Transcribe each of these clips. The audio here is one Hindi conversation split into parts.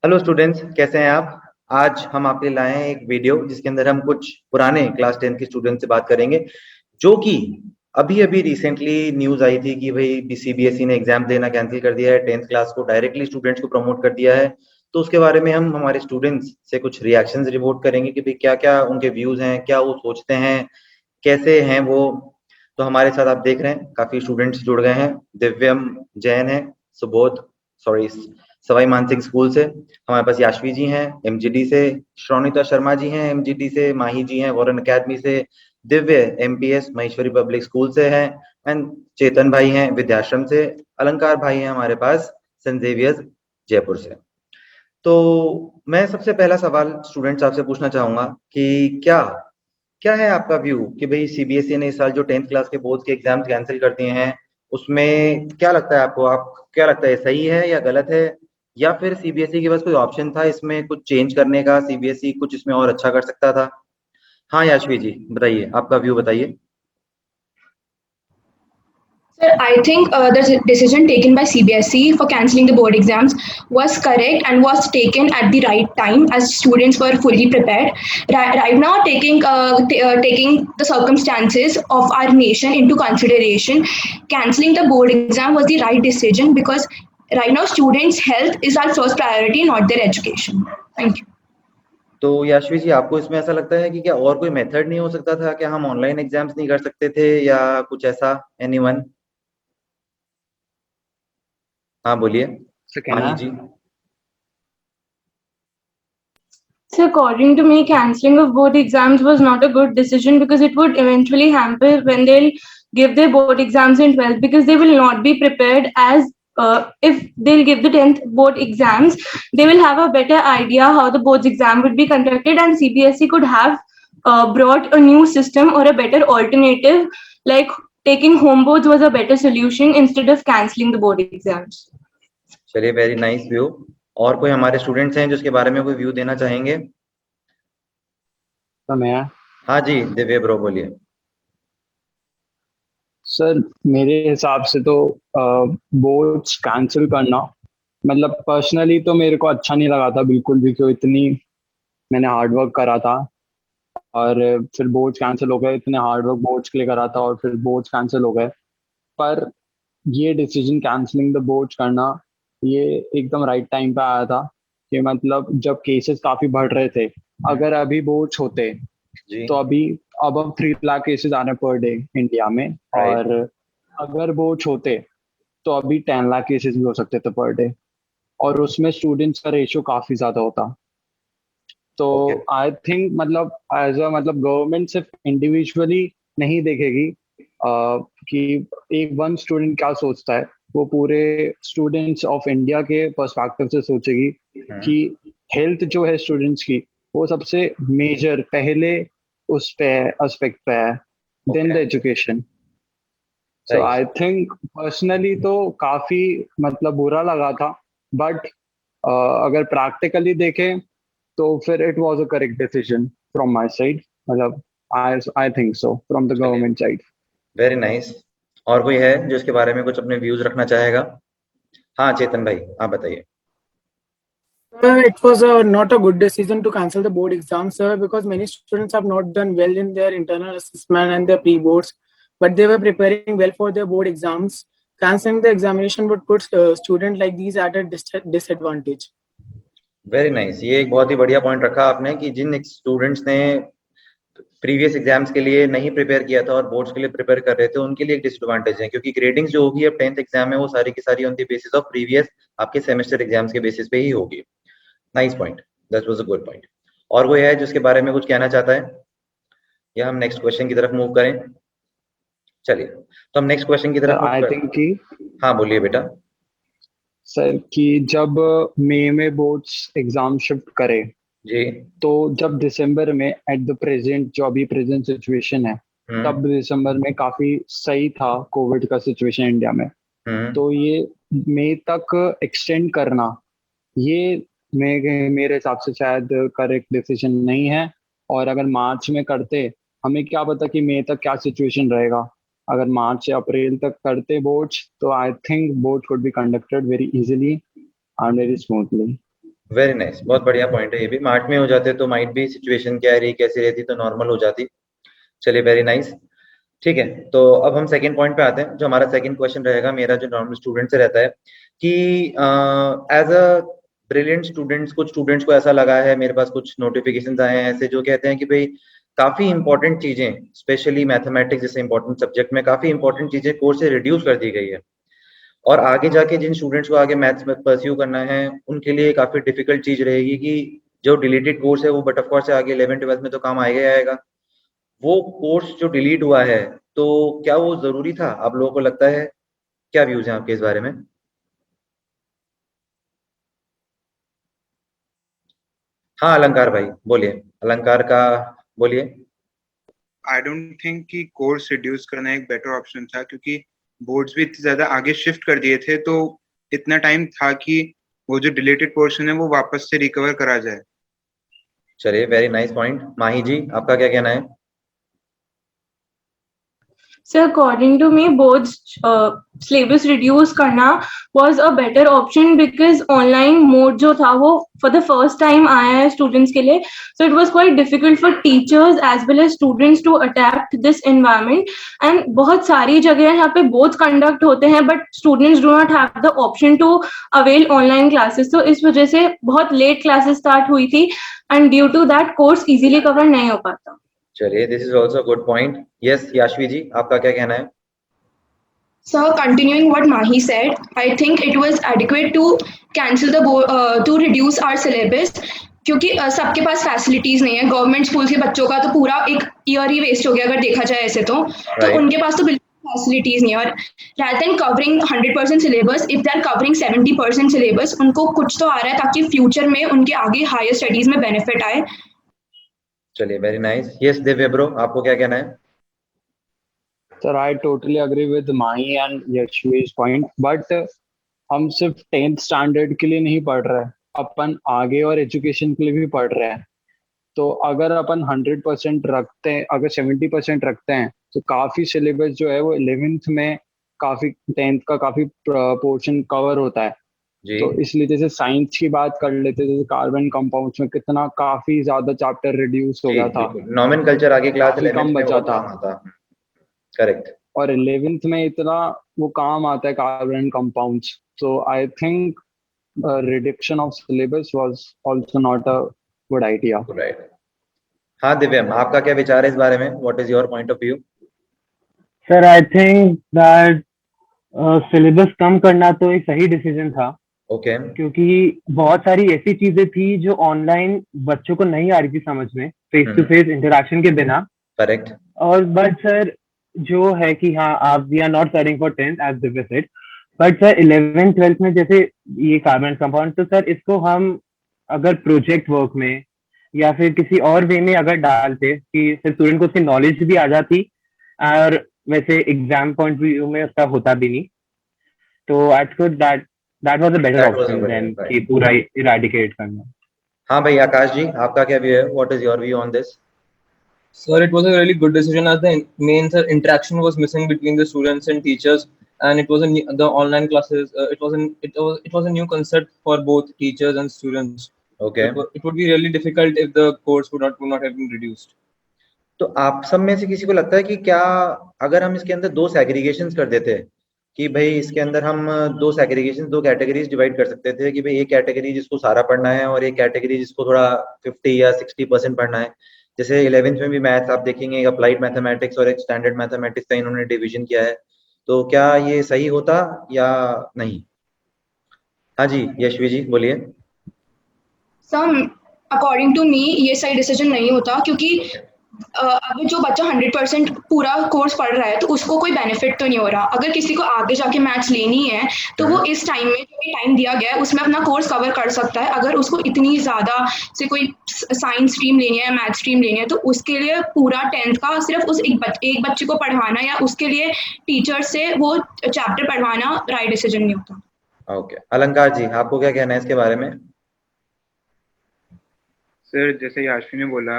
हेलो स्टूडेंट्स, कैसे हैं आप? आज हम आपके लिए लाए हैं एक वीडियो जिसके अंदर हम कुछ पुराने क्लास 10 के स्टूडेंट से बात करेंगे, जो कि अभी अभी रिसेंटली न्यूज आई थी कि भाई सीबीएसई ने एग्जाम देना कैंसिल कर दिया है, 10th क्लास को डायरेक्टली स्टूडेंट्स को प्रमोट कर दिया है। तो उसके बारे में हम हमारे स्टूडेंट्स से कुछ रिएक्शंस रिपोर्ट करेंगे कि भाई क्या क्या उनके व्यूज हैं, क्या वो सोचते हैं, कैसे हैं वो। तो हमारे साथ आप देख रहे हैं काफी स्टूडेंट्स जुड़ गए हैं। दिव्यम जैन है, सुबोध, सॉरी, सवाई मानसिंह स्कूल से। हमारे पास याशवी जी हैं एमजीडी से, श्रोनिता शर्मा जी हैं एमजीडी से, माही जी हैं वॉरेन अकेडमी से, Divya MPS Maheshwari public school से हैं, एंड चेतन भाई हैं विद्याश्रम से, अलंकार भाई हैं हमारे पास सेंट जेवियर्स जयपुर से। तो मैं सबसे पहला सवाल स्टूडेंट्स आपसे पूछना चाहूंगा कि क्या क्या है आपका व्यू कि भाई सीबीएसई ने इस साल जो 10th क्लास के बोर्ड के एग्जाम्स कैंसिल कर दिए हैं, उसमें क्या लगता है आपको? आप क्या लगता है, सही है या गलत है? या फिर सीबीएसई के पास कोई ऑप्शन था इसमें कुछ चेंज करने का, सीबीएसई कुछ इसमें और अच्छा कर सकता था? हाँ याशवी जी, बताइए, आपका व्यू बताइए। Sir, I think the decision taken by CBSE for cancelling the board exams was correct and was taken at the right time as students were fully prepared. Right now, taking the circumstances of our nation into consideration, cancelling the board exam was the right decision because right now students' health is our first priority, not their education. Thank you. तो याशवी जी, आपको इसमें ऐसा लगता है कि क्या और कोई मेथड नहीं हो सकता था? क्या हम ऑनलाइन एग्जाम्स नहीं कर सकते थे या कुछ ऐसा? एनीवन? हाँ बोलिए, माही Sakina. जी। So according to me, cancelling of board exams was not a good decision because it would eventually hamper when they'll give their board exams in 12th because they will not be prepared as if they'll give the 10th board exams, they will have a better idea how the board's exam would be conducted and CBSE could have brought a new system or a better alternative like taking home boards was a better solution instead of cancelling the board exams. चलिए, वेरी नाइस व्यू। और कोई हमारे स्टूडेंट्स हैं जो इसके बारे में कोई व्यू देना चाहेंगे? तो मैं हाँ जी, दिव्य ब्रो बोलिए। सर मेरे हिसाब से तो बोर्ड्स कैंसिल करना मतलब पर्सनली तो मेरे को अच्छा नहीं लगा था बिल्कुल भी, क्यों इतनी मैंने हार्ड वर्क करा था और फिर बोर्ड्स कैंसिल हो गए, इतने हार्ड वर्क बोर्ड्स के लिए करा था और फिर बोर्ड्स कैंसिल हो गए। पर ये डिसीजन कैंसिलिंग द बोर्ड्स करना ये एकदम राइट टाइम पे आया था कि मतलब जब केसेस काफी बढ़ रहे थे, अगर अभी बोर्ड्स होते जी। तो अभी अब 3 लाख केसेस आ रहे पर डे इंडिया में, राइट। और अगर बोर्ड्स होते तो अभी 10 लाख केसेस भी हो सकते थे पर डे, और उसमें स्टूडेंट्स का रेशियो काफी ज्यादा होता। तो ओके। आई थिंक मतलब एज अ मतलब गवर्नमेंट सिर्फ इंडिविजुअली नहीं देखेगी कि एक वन स्टूडेंट क्या सोचता है, वो पूरे स्टूडेंट्स ऑफ इंडिया के पर्सपेक्टिव से सोचेगी कि हेल्थ जो है स्टूडेंट्स की वो सबसे मेजर पहले उस पे एस्पेक्ट पे है, then the education. So right. I think personally तो काफी मतलब बुरा लगा था, बट अगर प्रैक्टिकली देखें तो फिर it was a correct decision from my side, मतलब I think so from the चलिए, गवर्नमेंट साइड। Very nice. और कोई है जो इसके बारे में कुछ अपने व्यूज रखना चाहेगा? हाँ चेतन भाई, आप बताइए। It was not a good decision to cancel the board exams, sir, because many students have not done well in their internal assessment and their pre-boards, but they were preparing well for their board exams. Canceling the examination would put students like these at a disadvantage. Very nice. ये एक बहुत ही बढ़िया पॉइंट रखा आपने कि जिन स्टूडेंट्स ने प्रीवियस एग्जाम्स के लिए नहीं प्रिपेयर किया था और बोर्ड्स के लिए प्रिपेयर कर रहे थे, उनके लिए एक डिसएडवांटेज है, क्योंकि ग्रेडिंग जो होगी अब 10th एग्जाम है वो सारी की सारी on the basis of previous आपके सेमेस्टर एग्जाम्स के बेसिस पे ही होगी। Nice point, that was a good point. और कोई है जिसके बारे में कुछ कहना चाहता है, या हम नेक्स्ट क्वेश्चन की तरफ मूव करें? चलिए, तो हम नेक्स्ट क्वेश्चन की तरफ मूव आई कर। थिंक कि हाँ बोलिए बेटा। सर कि जब मई में बोर्ड्स एग्जाम शिफ्ट करे, जी। तो जब दिसंबर में एट द प्रेजेंट जो अभी प्रेजेंट सिचुएशन है, तब दिसंबर में काफी सही था कोविड का सिचुएशन इंडिया में, तो ये मई तक एक्सटेंड करना ये मेरे हिसाब से शायद करेक्ट डिसीजन नहीं है। और अगर मार्च में करते, हमें क्या पता कि मई तक क्या सिचुएशन रहेगा। अगर मार्च या अप्रैल तक करते बोर्ड्स, तो I think board could be conducted very easily and very smoothly. Very nice, बहुत बढ़िया पॉइंट है ये भी। मार्च में हो जाते तो माइट भी सिचुएशन क्या रही कैसी रहती तो नॉर्मल हो जाती। चलिए वेरी नाइस। ठीक है, तो अब हम सेकंड पॉइंट पे आते हैं। जो हमारा सेकंड क्वेश्चन रहेगा मेरा जो नॉर्मल स्टूडेंट से रहता है कि एज अ ब्रिलियंट स्टूडेंट्स, कुछ स्टूडेंट्स को ऐसा लगा है, मेरे पास कुछ नोटिफिकेशंस आए हैं ऐसे जो कहते हैं कि भाई काफी इंपॉर्टेंट चीजें, स्पेशली मैथमेटिक्स जैसे इंपॉर्टेंट सब्जेक्ट में काफी इंपॉर्टेंट चीजें कोर्स से रिड्यूस कर दी गई है, और आगे जाके जिन स्टूडेंट्स को आगे मैथ्स में परस्यू करना है उनके लिए काफी डिफिकल्ट चीज रहेगी कि जो डिलीटेड कोर्स है वो बट ऑफ कोर्स आगे 11 ट्वेल्थ में तो काम आएगा ही आएगा। वो कोर्स जो डिलीट हुआ है तो क्या वो जरूरी था, आप लोगों को लगता है? क्या व्यूज हैं आपके इस बारे में? हाँ अलंकार भाई बोलिए, अलंकार का बोलिए। आई डोंट थिंक कि कोर्स रिड्यूस करना एक बेटर ऑप्शन था, क्योंकि बोर्ड्स भी इतने ज्यादा आगे शिफ्ट कर दिए थे, तो इतना टाइम था कि वो जो डिलीटेड पोर्शन है वो वापस से रिकवर करा जाए। चलिए वेरी नाइस पॉइंट। माही जी आपका क्या कहना है? So according to me, both syllabus reduce करना was a better option because online mode जो था वो for the first time आया है students के लिए, so it was quite difficult for teachers as well as students to adapt this environment. And बहुत सारी जगह यहाँ पे both conduct होते हैं but students do not have the option to avail online classes, so इस वजह से बहुत late classes start हुई थी and due to that course easily cover नहीं हो पाता। चलिए this is also good point. Yes Yashvi ji आपका क्या कहना है? So continuing what Mahi said, I think it was adequate to cancel the to reduce our syllabus, क्योंकि सबके पास फैसिलिटीज नहीं है। गवर्नमेंट स्कूल के बच्चों का तो पूरा एक ईयर ही वेस्ट हो गया अगर देखा जाए ऐसे तो Right. उनके पास तो बिल्कुल फैसिलिटीज नहीं है। और rather than covering 100% syllabus, if they are covering 70% syllabus, उनको कुछ तो आ रहा है ताकि फ्यूचर में उनके आगे हायर स्टडीज में बेनिफिट आए। चलिए very nice. Yes Divya bro आपको क्या कहना है? Sir I totally agree with Mahi and Yashvi's point, but हम सिर्फ 10th स्टैंडर्ड के लिए नहीं पढ़ रहे हैं, अपन आगे और एजुकेशन के लिए भी पढ़ रहे हैं। तो अगर अपन 100% रखते हैं, अगर 70% रखते हैं, तो काफी सिलेबस जो है वो 11th में काफी 10th का काफी पोर्शन कवर होता है। जी तो इसलिए जैसे साइंस की बात कर लेते, जैसे कार्बन कंपाउंड्स में कितना काफी ज्यादा चैप्टर रिड्यूस हो गया था, नॉमेनकल्चर आगे क्लास काफी 11th कम में बचा बहुत था, काम आता। करेक्ट। और 11th में इतना वो काम आता है carbon compounds. So I think reduction of syllabus was also not a good idea. Right. हाँ दिव्यम आपका क्या विचार है इस बारे में? What is your point of view? Sir I think that syllabus कम करना तो एक सही डिसीजन था, ओके क्योंकि बहुत सारी ऐसी चीजें थी जो ऑनलाइन बच्चों को नहीं आ रही थी समझ में, फेस टू फेस इंटरेक्शन के बिना। करेक्ट। और बट सर जो है कि हाँ आप we are not studying for 10th as Divya said, but sir 11th 12th में जैसे ये कार्बन कंपाउंड, तो सर इसको हम अगर प्रोजेक्ट वर्क में या फिर किसी और वे में अगर डालते कि सर स्टूडेंट को उसकी नॉलेज भी आ जाती, और वैसे एग्जाम पॉइंट व्यू में उसका होता भी नहीं, तो I think that that was a better That was a option better, देन right. कि पूरा इराडिकेट करना। हाँ भाई आकाश जी आपका क्या व्यू है? What is your view on this? Sir, it was a really good decision as the main sir, interaction was missing between the students and teachers, and it was the online classes. It was a new concept for both teachers and students. Okay It would be really difficult if the course would not have been reduced. तो आप सब में से किसी को लगता है कि क्या अगर हम इसके अंदर दो सेग्रीगेशंस कर देते कि भाई इसके अंदर हम दो सेग्रीगेशन, दो कैटेगरीज डिवाइड कर सकते थे कि भाई एक कैटेगरी जिसको सारा पढ़ना है और एक कैटेगरी जिसको थोड़ा 50 या 60% पढ़ना है। जैसे 11th में भी मैथ्स आप देखेंगे एक अप्लाइड मैथमेटिक्स और एक स्टैंडर्ड मैथमेटिक्स का इन्होंने डिवीजन किया है, तो क्या ये सही होता या नहीं? हाँ जी यशवी जी बोलिए। सम अकॉर्डिंग टू मी ये सही डिसीजन नहीं होता, क्योंकि अगर जो बच्चा 100% पूरा कोर्स पढ़ रहा है तो उसको कोई बेनिफिट तो नहीं हो रहा। अगर किसी को आगे जाके मैथ्स लेनी है तो वो इस टाइम में जो भी टाइम दिया गया है उसमें अपना कोर्स कवर कर सकता है। अगर उसको इतनी ज़्यादा से कोई साइंस स्ट्रीम लेनी है, मैथ स्ट्रीम लेनी है, तो उसके लिए पूरा 10th का सिर्फ उस एक बच्चे को पढ़वाना या उसके लिए टीचर से वो चैप्टर पढ़वाना राइट डिसीजन नहीं होता। ओके अलंकार जी आपको क्या कहना है इसके बारे में? सर जैसे याशवी ने बोला,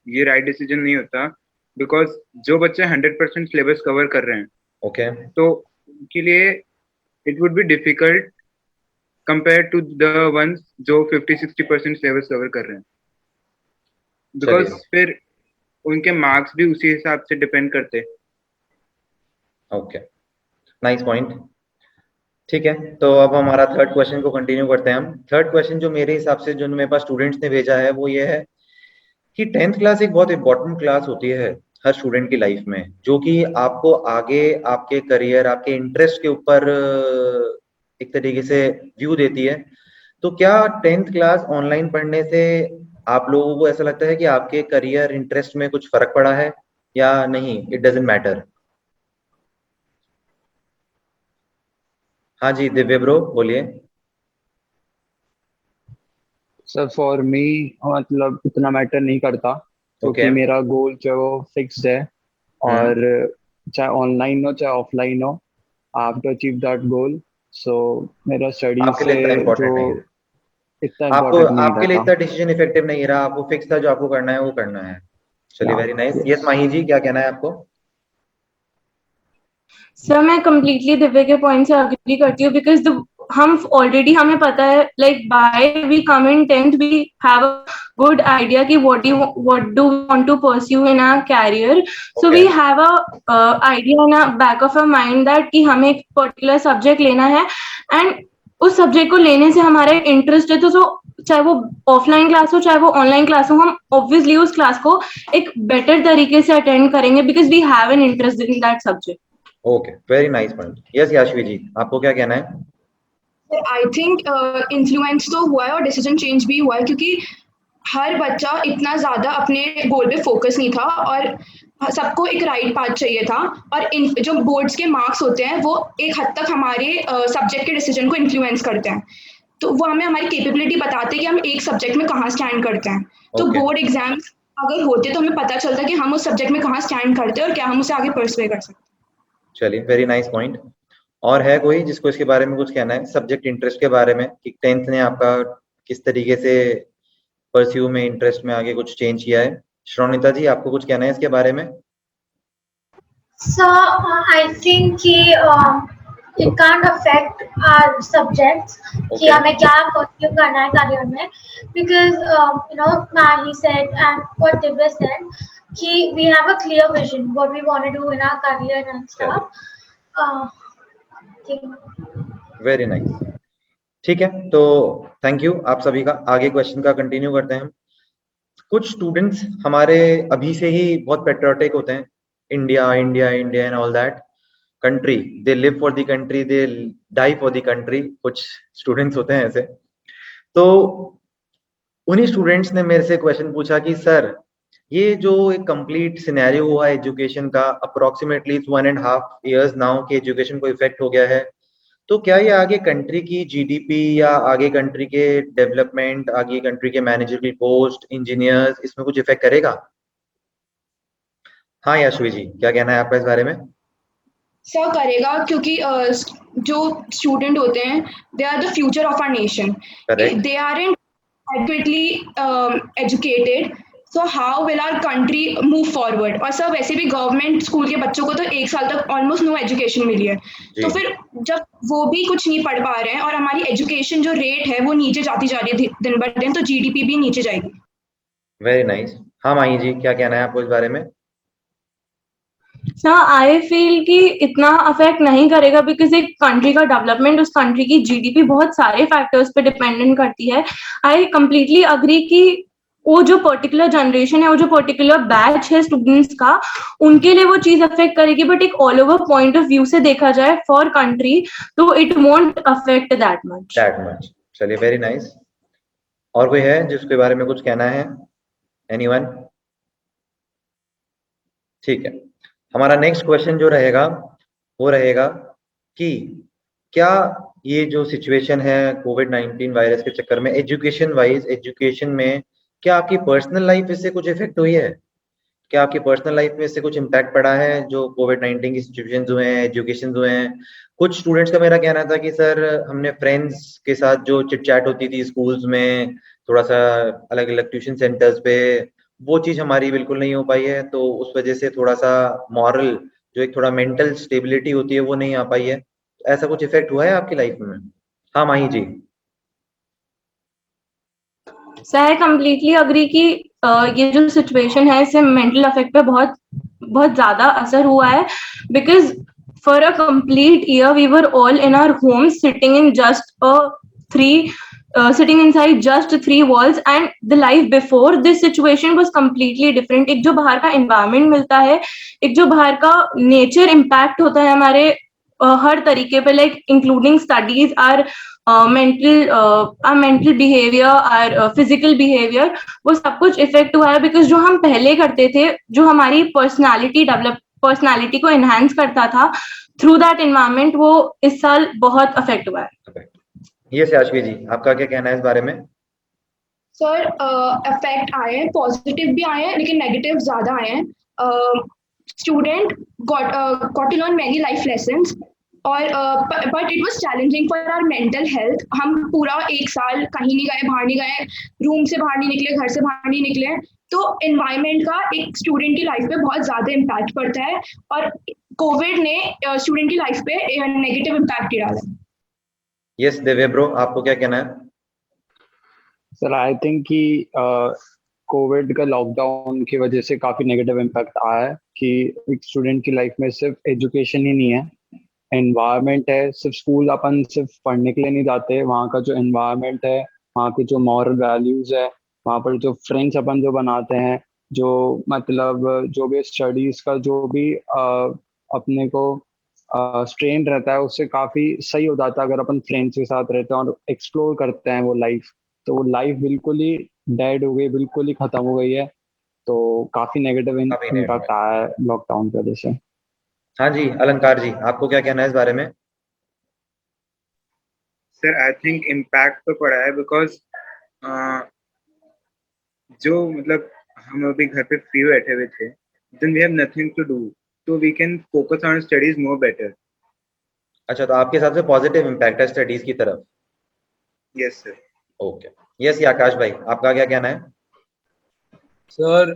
ये राइट डिसीजन नहीं होता, बिकॉज जो बच्चे 100% सिलेबस कवर कर रहे हैं ओके तो उनके लिए it would be difficult compare to the ones जो 50-60% सिलेबस कवर कर रहे हैं, बिकॉज चलिए। फिर उनके मार्क्स भी उसी हिसाब से डिपेंड करते। Okay, nice point. ठीक है, तो अब हमारा थर्ड क्वेश्चन को कंटिन्यू करते हैं हम। थर्ड क्वेश्चन जो मेरे हिसाब से जो मेरे पास स्टूडेंट्स ने भेजा है वो ये है कि 10th क्लास एक बहुत इंपॉर्टेंट क्लास होती है हर स्टूडेंट की लाइफ में, जो कि आपको आगे आपके करियर, आपके इंटरेस्ट के ऊपर एक तरीके से व्यू देती है। तो क्या 10th क्लास ऑनलाइन पढ़ने से आप लोगों को ऐसा लगता है कि आपके करियर इंटरेस्ट में कुछ फर्क पड़ा है या नहीं, इट डजंट मैटर? हाँ जी, दिव्य ब्रो बोलिए। सर फॉर मी मतलब इतना मैटर नहीं करता, क्योंकि ओके। मेरा गोल जो है वो फिक्स्ड है। और चाहे ऑनलाइन हो चाहे ऑफलाइन हो, I have to achieve that goal. So मेरा स्टडी आपके लिए से इतना जो इम्पोर्टेंट नहीं है, इतना आपको इम्पोर्टेंट नहीं आपके लिए रहता। इतना डिसीजन इफेक्टिव नहीं रहा, आपको फिक्स था जो आपको करना है वो करना है। चलिए, वेरी नाइस। यस माही जी, क्या कहना है आपको? सर मैं कम्प्लीटली दिव्य के पॉइंट से अग्री करती हूँ, बिकॉज हम ऑलरेडी हमें पता है like by we come in 10th we have a good idea कि what do we want to pursue in our career. So we have a idea in back of a mind that कि हमें एक पर्टिकुलर सब्जेक्ट लेना है, एंड उस सब्जेक्ट को लेने से हमारा इंटरेस्ट है, तो चाहे वो ऑफलाइन क्लास हो चाहे वो ऑनलाइन क्लास हो, हम ऑब्वियसली उस क्लास को एक बेटर तरीके से अटेंड करेंगे because we have an interest in that subject. Okay, very nice point. Yes Yashvi ji, आपको क्या कहना है? आई थिंक इन्फ्लुएंस तो हुआ है और डिसीजन चेंज भी हुआ है, क्योंकि हर बच्चा इतना ज़्यादा अपने गोल पे फोकस नहीं था और सबको एक राइट पाथ चाहिए था। और जो बोर्ड्स के मार्क्स होते हैं वो एक हद तक हमारे सब्जेक्ट के डिसीजन को इन्फ्लुएंस करते हैं, तो वो हमें हमारी कैपेबिलिटी बताते हैं कि हम एक सब्जेक्ट में कहाँ स्टैंड करते हैं। तो Okay. बोर्ड एग्जाम्स अगर होते तो हमें पता चलता कि हम उस सब्जेक्ट में कहाँ स्टैंड करते हैं और क्या हम उसे आगे परस्यू कर सकते हैं। चलिए, वेरी नाइस पॉइंट। और है कोई जिसको इसके बारे में कुछ कहना है, सब्जेक्ट इंटरेस्ट के बारे में, कि 10th ने आपका किस तरीके से परस्यू में, इंटरेस्ट में आगे कुछ चेंज किया है? श्रोनिता जी, आपको कुछ कहना है इसके बारे में? So I think कि it can't affect our subjects कि हमें क्या pursue करना है career में, because you know Mahi said and what Divya said कि we have a clear vision what we want to do in our career and stuff. Very nice. ठीक है, तो थैंक यू आप सभी का। आगे क्वेश्चन का कंटिन्यू करते हैं हम। कुछ स्टूडेंट्स हमारे अभी से ही बहुत पेट्रियोटिक होते हैं, India India India and all that, country, they live for the country, they die for the country. कुछ स्टूडेंट्स होते हैं ऐसे। तो उन्हीं स्टूडेंट्स ने मेरे से क्वेश्चन पूछा कि सर, ये जो एक कंप्लीट सिनेरियो हुआ एजुकेशन का, अप्रोक्सीमेटली 1.5 years नाउ के एजुकेशन को इफेक्ट हो गया है, तो क्या ये आगे कंट्री की जीडीपी या आगे कंट्री के डेवलपमेंट, आगे कंट्री के मैनेजरल पोस्ट, इंजीनियर्स, इसमें कुछ इफेक्ट करेगा? हाँ याशवी जी, क्या कहना है आपका इस बारे में? सर करेगा, क्योंकि जो स्टूडेंट होते हैं they are the future of our nation, they are in adequately educated, so how will our country move forward? और सर वैसे भी गवर्नमेंट स्कूल के बच्चों को तो 1 साल तक ऑलमोस्ट नो एजुकेशन मिली है, तो फिर जब वो भी कुछ नहीं पढ़ पा रहे हैं और हमारी एजुकेशन जो रेट है वो नीचे जाती जा रही है दिन ब दिन, तो जीडीपी भी नीचे जाएगी। Very nice. हाँ माही जी, क्या कहना है आपको इस बारे में? आई फील कि इतना अफेक्ट नहीं करेगा, बिकॉज एक कंट्री का डेवलपमेंट उस कंट्री की जीडीपी बहुत सारे फैक्टर्स पे डिपेंडेंट करती है। आई कम्प्लीटली अग्री कि वो जो पर्टिकुलर जनरेशन है, वो जो पर्टिकुलर बैच है स्टूडेंट्स का, उनके लिए वो चीज अफेक्ट करेगी, बट एक all over point of view से देखा जाए फॉर कंट्री, तो it won't affect that much. चलिए, वेरी नाइस। और कोई है जिसके बारे में कुछ कहना है? एनीवन? ठीक है, हमारा नेक्स्ट क्वेश्चन जो रहेगा वो रहेगा कि क्या ये जो सिचुएशन है कोविड-19 वायरस के चक्कर में, एजुकेशन वाइज, एजुकेशन में क्या आपकी पर्सनल लाइफ इससे कुछ इफेक्ट हुई है? क्या आपकी पर्सनल लाइफ में इससे कुछ इम्पैक्ट पड़ा है जो कोविड-19 की सिचुएशंस हुए हैं, एजुकेशन हुए हैं? कुछ स्टूडेंट्स का मेरा कहना था कि सर, हमने फ्रेंड्स के साथ जो चिट चैट होती थी स्कूल्स में, थोड़ा सा अलग अलग ट्यूशन सेंटर्स पे, वो चीज हमारी बिल्कुल नहीं हो पाई है, तो उस वजह से थोड़ा सा मॉरल, जो एक थोड़ा मेंटल स्टेबिलिटी होती है, वो नहीं आ पाई है। ऐसा कुछ इफेक्ट हुआ है आपकी लाइफ में? हाँ माही जी। सो आई कम्प्लीटली अग्री कि ये जो सिचुएशन है इससे मेंटल अफेक्ट पे बहुत बहुत ज्यादा असर हुआ है because for a complete year we were all in our home sitting in just a three sitting inside just three walls and the life before this situation was completely different. एक जो बाहर का environment मिलता है, एक जो बाहर का nature impact होता है हमारे हर तरीके पे, like including studies, our mental behavior, our physical behavior, वो सब कुछ इफेक्ट हुआ है बिकॉज जो हम पहले करते थे, जो हमारी पर्सनालिटी को एनहांस करता था थ्रू दैट एनवायरमेंट, वो इस साल बहुत अफेक्ट हुआ है. ये याशवी जी, आपका क्या कहना है इस बारे में? सर इफेक्ट आए हैं, पॉजिटिव भी आए हैं लेकिन नेगेटिव ज्यादा आए हैं. Student got to learn many life lessons और but it was challenging for our mental health. हम पूरा एक साल कहीं नहीं गए, बाहर नहीं गए, रूम से बाहर नहीं निकले, घर से बाहर नहीं निकले, तो एनवायरनमेंट का एक स्टूडेंट की लाइफ पे बहुत ज्यादा इम्पैक्ट पड़ता है और कोविड ने स्टूडेंट की लाइफ पे नेगेटिव इम्पैक्ट डाला है. यस देवे ब्रो, आपको क्या कहना है? सर आई थिंक कि कोविड का लॉकडाउन की वजह से काफी नेगेटिव इम्पैक्ट आया है कि एक स्टूडेंट की लाइफ में सिर्फ एजुकेशन ही नहीं है, एनवायरनमेंट है. सिर्फ स्कूल अपन सिर्फ पढ़ने के लिए नहीं जाते, वहाँ का जो एनवायरनमेंट है, वहाँ की जो मॉरल वैल्यूज है, वहाँ पर जो फ्रेंड्स अपन जो बनाते हैं, जो मतलब जो भी स्टडीज का जो भी अपने को स्ट्रेन रहता है, उससे काफी सही हो जाता है अगर अपन फ्रेंड्स के साथ रहते हैं और एक्सप्लोर करते हैं वो लाइफ. तो वो लाइफ बिल्कुल ही डेड हो गई, बिल्कुल ही खत्म हो गई है. तो काफी नेगेटिव इम्पैक्ट आया है लॉकडाउन की वजह से. हाँ जी, अलंकार जी, आपको क्या कहना है इस बारे में? सर आई थिंक इम्पैक्ट तो पड़ा है बिकॉज जो मतलब हम अभी घर पे फ्री बैठे हुए थे, then we have nothing to do, तो we can focus on studies more better. अच्छा, तो आपके हिसाब से पॉजिटिव इम्पैक्ट है स्टडीज की तरफ? Yes sir. Okay, yes Akash भाई, आपका क्या कहना है? सर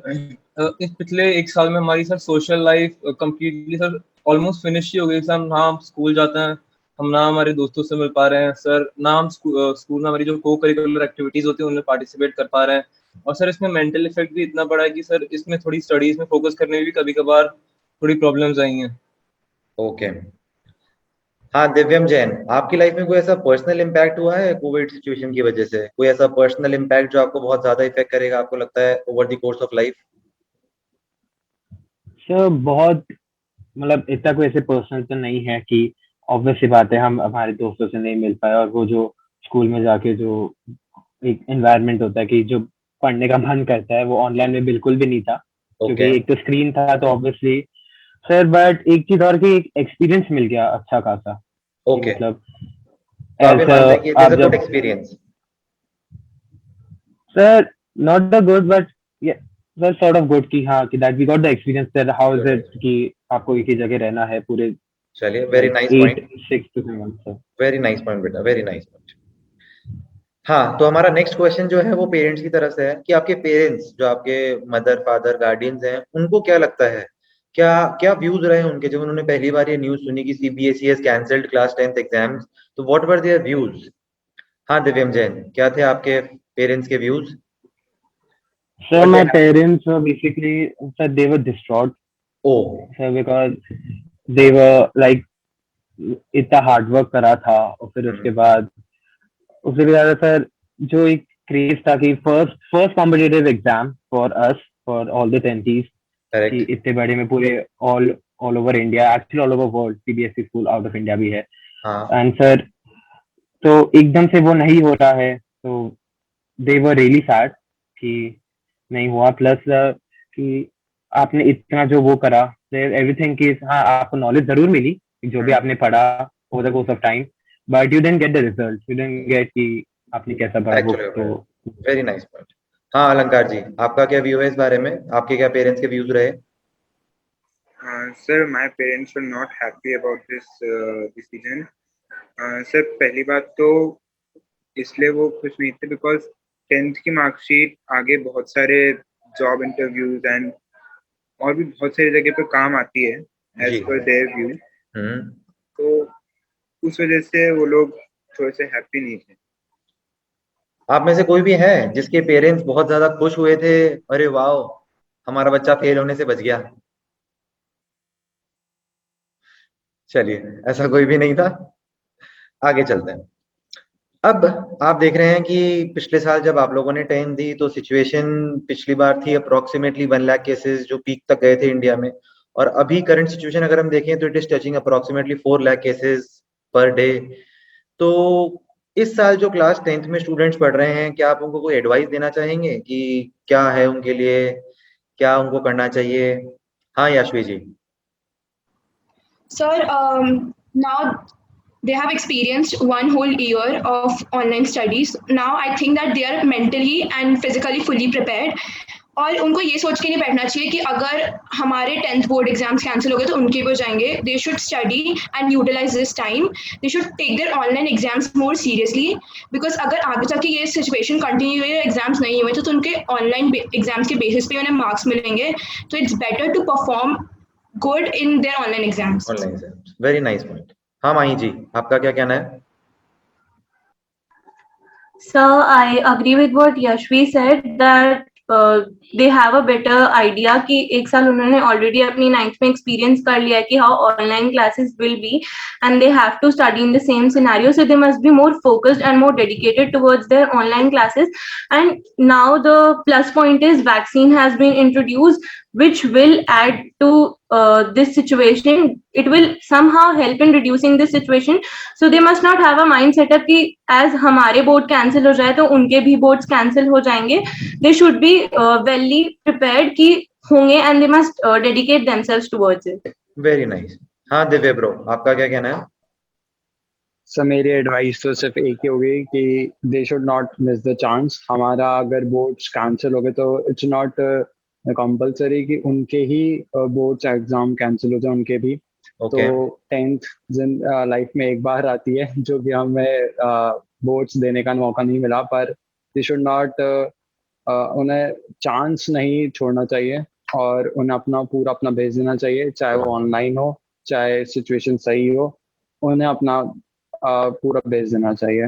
इस पिछले एक साल में हमारी sir social life completely sir almost finish ही हो गई. सर ना हम स्कूल जाते हैं, हम ना हमारे दोस्तों से मिल पा रहे हैं सर, ना हम स्कूल में हमारी जो को करिकुलर एक्टिविटीज होती है उनमें पार्टिसिपेट कर पा रहे हैं. और सर इसमें मेंटल इफेक्ट भी इतना बड़ा है कि सर इसमें थोड़ी स्टडीज में फोकस करने में भी कभी कभार थोड़ी प्रॉब्लम्स आई हैं. ओके. हाँ दिव्यम जैन, आपकी लाइफ में कोई ऐसा पर्सनल इम्पैक्ट हुआ है कोविड सिचुएशन की वजह से? कोई ऐसा पर्सनल इम्पैक्ट जो आपको बहुत ज्यादा इफेक्ट करेगा, आपको लगता है, over the course of life? Sir बहुत मतलब इतना कोई ऐसे पर्सनल तो नहीं है कि ऑब्वियस सी बात है हम हमारे दोस्तों से नहीं मिल पाए, और वो जो स्कूल में जाके जो एक एनवायरनमेंट होता है कि जो पढ़ने का मन करता है वो ऑनलाइन में बिल्कुल भी नहीं था. क्योंकि ओके. एक तो स्क्रीन था तो ऑब्वियसली सर, बट एक चीज और की एक एक्सपीरियंस मिल गया अच्छा खासा. कि ओके, मतलब तो आप ये मानते हैं कि इट इज आप अ गुड जब experience? Sir not the good but sir sort of good कि हाँ कि that we got the experience that how is it कि आपको एक ही जगह रहना है पूरे चलिए, very like nice 8 point, 6 to 7 months. Sir very nice point बेटा, वेरी नाइस पॉइंट. हाँ, तो हमारा नेक्स्ट क्वेश्चन जो है वो पेरेंट्स की तरफ से है कि आपके पेरेंट्स, जो आपके मदर फादर गार्डियंस हैं, उनको क्या लगता है, क्या क्या व्यूज रहे उनके जब उन्होंने पहली बार ये न्यूज सुनी कि CBSE has cancelled class 10th exams? तो व्हाट वर देयर व्यूज? हाँ दिव्यम जैन, क्या थे आपके पेरेंट्स के views? Sir What they my have- parents were basically sir they were distraught Oh, sir because they were like इतना हार्ड वर्क करा था, और फिर उसके बाद उससे भी ज्यादा सर जो एक क्रेज था कि first first competitive exam for us for all the 10th कि correct. इतने बड़े में पूरे all all over India, actually all over world, CBSE school out of India भी है. हाँ, एंड सर तो एकदम से वो नहीं हो रहा है, तो दे वर रियली सैड कि नहीं हुआ. प्लस कि आपने इतना जो वो करा, एवरीथिंग की हाँ आपको नॉलेज जरूर मिली जो भी आपने पढ़ा over the course of time, but you didn't get the result, you didn't get कि आपने कैसा पढ़ा बुक. एक्चुअली तो वेरी नाइस पॉइंट. हाँ अलंकार जी, आपका क्या व्यू है इस बारे में? आपके क्या पेरेंट्स के व्यूज रहे? Sir my parents were not happy about this decision. Sir पहली बात तो इसलिए वो खुश नहीं थे बिकॉज 10th की मार्कशीट आगे बहुत सारे जॉब इंटरव्यूज एंड और भी बहुत सारी जगह पे काम आती है एज जी. पर देयर व्यू. हम्म. तो उस वजह से वो लोग थोड़े से हैप्पी नहीं थे. आप में से कोई भी है जिसके पेरेंट्स बहुत ज्यादा खुश हुए थे, अरे वाह हमारा बच्चा फेल होने से बच गया? चलिए, ऐसा कोई भी नहीं था। आगे चलते हैं। अब आप देख रहे हैं कि पिछले साल जब आप लोगों ने 10 दी तो सिचुएशन पिछली बार थी अप्रोक्सीमेटली 1 लाख केसेस जो पीक तक गए थे इंडिया में, और अभी करंट सिचुएशन अगर हम देखें तो it is touching approximately 4 lakh cases per day. तो इस साल जो क्लास 10th में स्टूडेंट्स पढ़ रहे हैं, क्या आप उनको कोई एडवाइस देना चाहेंगे कि क्या है उनके लिए, क्या उनको करना चाहिए? हाँ याशवी जी। Sir, now they have experienced 1 whole year of online studies. Now I think that they are mentally and physically fully prepared. और उनको ये सोच के नहीं बैठना चाहिए कि अगर हमारे 10th बोर्ड एग्जाम्स कैंसिल हो गए तो उनके भी हो जाएंगे. They should study and utilize this time. They should take their online exams more seriously, because अगर आगे जाके ये सिचुएशन कंटिन्यू हुई, एग्जाम्स नहीं हुए तो उनके ऑनलाइन एग्जाम्स के बेसिस पे उन्हें मार्क्स मिलेंगे. तो it's better to perform good in their online exams. Online exams, very nice point. हाँ माही जी, आपका क्या कहना है? So I agree with what Yashvi said that they have a better idea कि एक साल उन्होंने already अपनी 9th में experience कर लिया है कि how online classes will be, and they have to study in the same scenario, so they must be more focused and more dedicated towards their online classes. And now the plus point is vaccine has been introduced, which will add to this situation. It will somehow help in reducing this situation. So they must not have a mind setup कि as हमारे board cancel हो जाए तो उनके भी boards cancel हो जाएंगे. They should be well prepared कि होंगे, and they must dedicate themselves towards it. Very nice. हाँ दिव्य ब्रो, आपका क्या कहना है? सर मेरी एडवाइस तो सिर्फ एक ही होगी कि they should not miss the chance. हमारा अगर बोर्ड्स कैंसिल हो गए तो इट्स नॉट कंपलसरी कि उनके ही बोर्ड्स एग्जाम कैंसिल हो जाए, उनके भी. ओके, तो 10th लाइफ में एक बार आती है जो कि हमें बोर्ड्स देने का मौका नहीं मिला, पर दे शुड नॉट, उन्हें चांस नहीं छोड़ना चाहिए और उन्हें अपना भेज देना चाहिए, चाहे वो ऑनलाइन हो चाहे सिचुएशन सही हो, उन्हें अपना पूरा भेज देना चाहिए.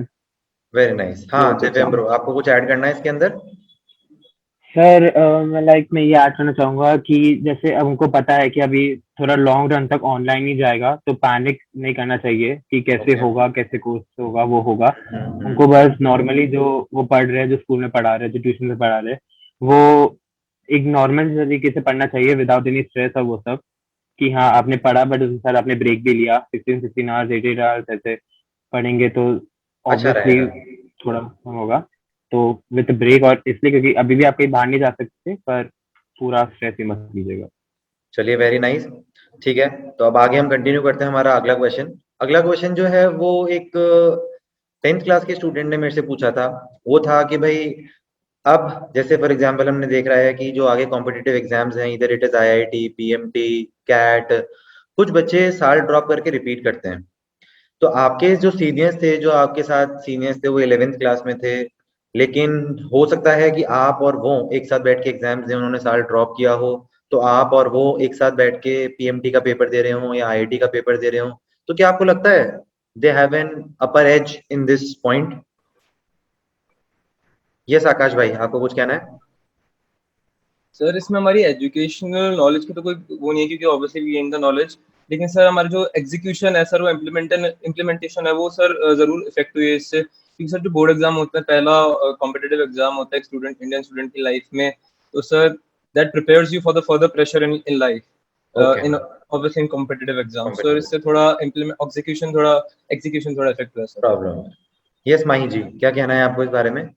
Very nice. हाँ दिव्य ब्रो, आपको कुछ ऐड करना है इसके अंदर? सर मैं ये ऐड करना चाहूंगा कि जैसे अब उनको पता है कि अभी थोड़ा लॉन्ग रन तक ऑनलाइन ही जाएगा, तो पैनिक नहीं करना चाहिए कि कैसे Okay. होगा, कैसे कोर्स होगा, वो होगा. उनको बस नॉर्मली जो वो पढ़ रहे हैं, जो स्कूल में पढ़ा रहे हैं, जो ट्यूशन में पढ़ा रहे हैं, वो एक नॉर्मल तरीके से पढ़ना चाहिए विदाउट एनी स्ट्रेस और वो सब, कि हाँ आपने पढ़ा बट उसके साथ आपने ब्रेक भी लिया, 16 आवर्स 18 आवर्स ऐसे पढ़ेंगे तो अच्छा ऑब्वियसली रहेगा। थोड़ा कम होगा. तो विद ब्रेक, और इसलिए क्योंकि अभी भी आप कहीं बाहर नहीं जा सकते, पर पूरा स्ट्रेस ही मत लीजिएगा. चलिए वेरी नाइस, ठीक है। तो अब आगे हम कंटिन्यू करते हैं हमारा अगला क्वेश्चन। अगला क्वेश्चन जो है वो एक 10th क्लास के स्टूडेंट ने मेरे से पूछा था। वो था कि भाई अब जैसे फॉर एग्जांपल हमने देख रहा है कि जो आगे कॉम्पिटिटिव एग्जाम्स हैं, इधर it is IIT, PMT, CAT, कुछ बच्चे साल ड्रॉप करके रिपीट करते हैं। तो आपके जो सीनियर्स थे, जो आपके साथ सीनियर्स थे, वो 11th क्लास में थे, लेकिन हो सकता है कि आप और वो एक साथ बैठ के एग्जाम्स दें, उन्होंने साल ड्रॉप किया हो, तो आप और वो एक साथ बैठ के पीएमटी का पेपर दे रहे हो या आईआईटी का पेपर दे रहे हो, तो क्या आपको लगता है they have an upper edge in this point? Yes Akash भाई, आपको कुछ कहना है? सर इसमें हमारी एजुकेशनल नॉलेज की तो कोई वो नहीं है, क्योंकि obviously we gain the knowledge, लेकिन सर हमारा जो एग्जीक्यूशन है सर, वो इम्प्लीमेंटेशन है, वो सर जरूर इफेक्ट हुई है इससे. क्योंकि सर जो बोर्ड एग्जाम होता है, पहला कॉम्पिटिटिव एग्जाम होता है एक इंडियन स्टूडेंट की लाइफ में, तो sir that prepares you for the further pressure in life, in obviously in competitive exam. Sir इससे थोड़ा एग्जीक्यूशन थोड़ा इफेक्ट हुआ है सर. प्रॉब्लम। यस माही जी, क्या कहना है आपको इस बारे में?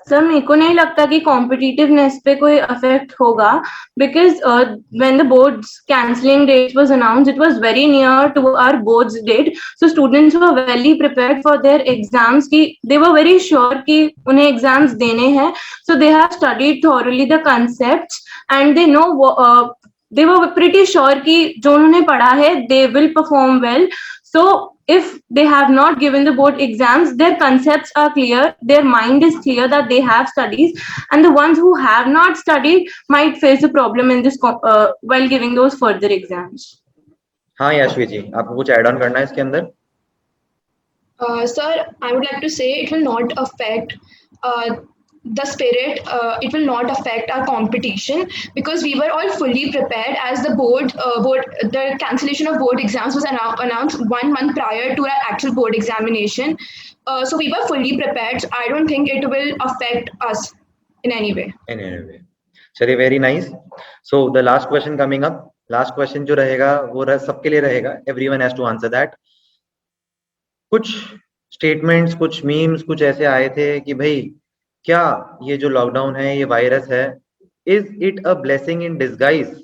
सर मेरे को नहीं लगता कि कॉम्पिटिटिवनेस पे कोई अफेक्ट होगा, because when the boards cancelling date was announced, it was very near to our boards date, so students were very prepared for their exams की दे वर वेरी श्योर कि उन्हें एग्जाम्स देने हैं. So they have studied thoroughly the concepts and they know, they were pretty sure कि जो उन्होंने पढ़ा है they will perform well. So if they have not given the board exams, their concepts are clear, their mind is clear that they have studies, and the ones who have not studied might face a problem in this while giving those further exams. हाँ याशवी जी, आपको कुछ ऐड ऑन करना है इसके अंदर? Sir, I would like to say it will not affect the spirit. It will not affect our competition because we were all fully prepared as the the cancellation of board exams was announced 1 month prior to our actual board examination. So we were fully prepared. So I don't think it will affect us in any way. In any way. चलिए, very nice. So the last question coming up. Last question जो रहेगा वो सबके लिए रहेगा. Everyone has to answer that. कुछ स्टेटमेंट्स, कुछ मीम्स, कुछ ऐसे आए थे कि भाई क्या ये जो लॉकडाउन है, ये वायरस है, is it a blessing in disguise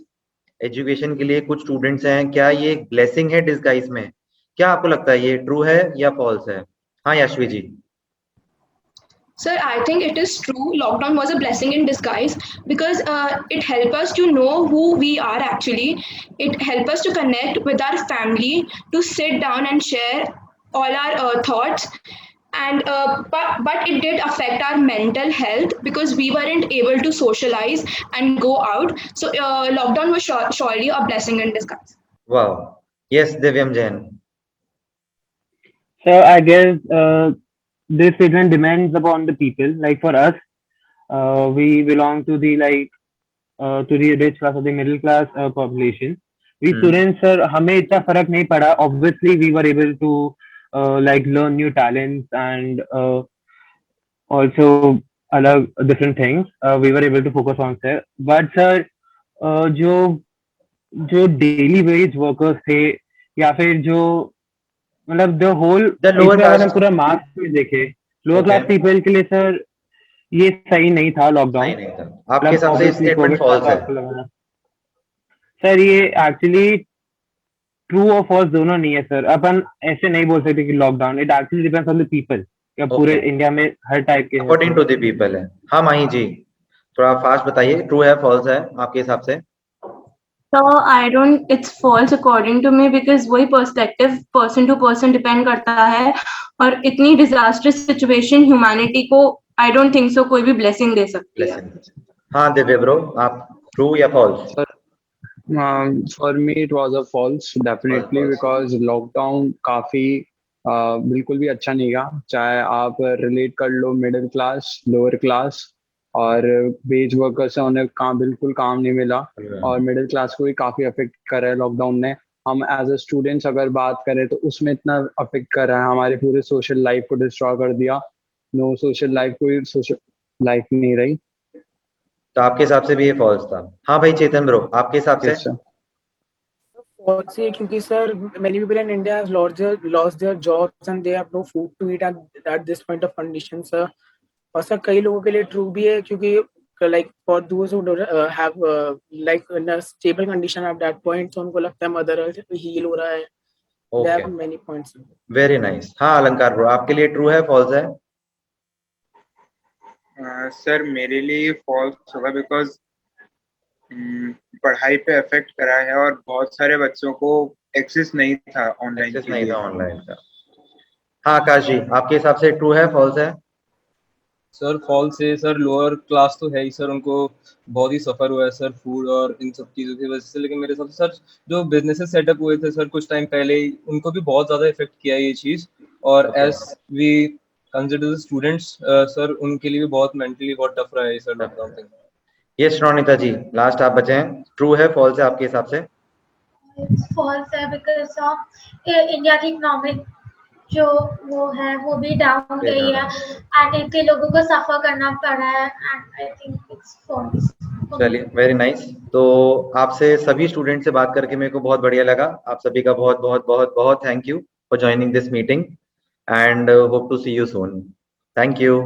education के लिए? कुछ स्टूडेंट्स हैं, क्या ये एक ब्लेसिंग है डिस्गाइज में? क्या आपको लगता है ये ट्रू है या फॉल्स है? हाँ यशवी जी. Sir, I think it is true. Lockdown was a blessing in disguise because it helped us to know who we are actually. It helped us to connect with our family, to sit down and share all our thoughts. And but it did affect our mental health because we weren't able to socialize and go out. So lockdown was surely a blessing in disguise. Wow. Yes, Divyam Jain. So I guess this statement depends upon the people. Like for us, we belong to the to the rich class or the middle class population. We students, sir, हमें इतना फर्क नहीं पड़ा. Obviously, we were able to learn new talents and also अलग different things. We were able to focus on sir. But sir, जो daily wage workers थे या फिर जो मतलब द होल पूरा मार्क्स में देखे लोअर क्लास पीपल के लिए सर ये सही नहीं था लॉकडाउन. आपके हिसाब से स्टेटमेंट फॉल्स है? सर ये एक्चुअली ट्रू और फॉल्स दोनों नहीं है सर. अपन ऐसे नहीं बोल सकते कि lockdown. It actually depends on the people. या पूरे इंडिया में हर टाइप के अकॉर्डिंग टू द पीपल है. हाँ माही जी, थोड़ा फास्ट बताइए, ट्रू है फॉल्स है आपके हिसाब से? So I don't. It's false according to me because वही perspective person to person depend करता है और इतनी disastrous situation humanity को I don't think so कोई भी blessing दे सकती है. हाँ दिव्य ब्रो, आप ट्रू या false? For me it was a false definitely because lockdown काफी बिल्कुल भी अच्छा नहीं गया. चाहे आप relate कर लो middle class, lower class और वेज वर्कर से उन्हें बिल्कुल काम नहीं मिला और मिडिल क्लास को भी काफी अफेक्ट कर रहा है लॉकडाउन ने. हम एज अ स्टूडेंट्स अगर बात करें तो उसमें इतना अफेक्ट कर रहा है, हमारे पूरे सोशल लाइफ को डिस्ट्रॉय कर दिया. नो सोशल लाइफ, कोई सोशल लाइफ नहीं रही. तो आपके हिसाब से भी ये फॉल्स था? हाँ भाई चेतन ब्रो, आपके हिसाब से? फॉल्स है क्योंकि sir many people in India have lost their jobs and they have no food to eat at this point of condition sir. और सर कई लोगों के लिए ट्रू भी है क्योंकि like for those who have like in a stable condition at that point, so उनको लगता है मदर अर्थ हील हो रहा है. There are many points. Very nice. हाँ अलंकार ब्रो, आपके लिए ट्रू है फॉल्स है? सर मेरे लिए फॉल्स होगा बिकॉज पढ़ाई पे इफेक्ट करा है और बहुत सारे बच्चों को एक्सेस नहीं था ऑनलाइन का. हाँ आकाश जी, आपके हिसाब से ट्रू है फॉल्स है? सर फॉल्स है सर. लोअर क्लास तो है ही सर, उनको बहुत ही सफर हुआ है सर फूड और इन सब चीज़ों की वजह से. लेकिन मेरे हिसाब से सर जो बिजनेसेस सेटअप हुए थे सर कुछ टाइम पहले ही, उनको भी बहुत ज़्यादा इफेक्ट किया है ये चीज़. और as we consider students sir उनके लिए भी बहुत मेंटली बहुत टफ रहा है sir lockdown thing. Yes Ronita ji, last आप बचे हैं. ट्रू है फॉल्स है आपके हिसाब से? फॉल्स है बिकॉज इंडिया की इकोनॉमिक जो वो है वो भी डाउन गई है एंड इतने लोगों को सफर करना पड़ा है and I think it's false. चलिए वेरी नाइस. तो आपसे सभी स्टूडेंट से बात करके मेरे को बहुत बढ़िया लगा. आप सभी का बहुत बहुत बहुत बहुत thank you for joining this meeting and hope to see you soon. Thank you.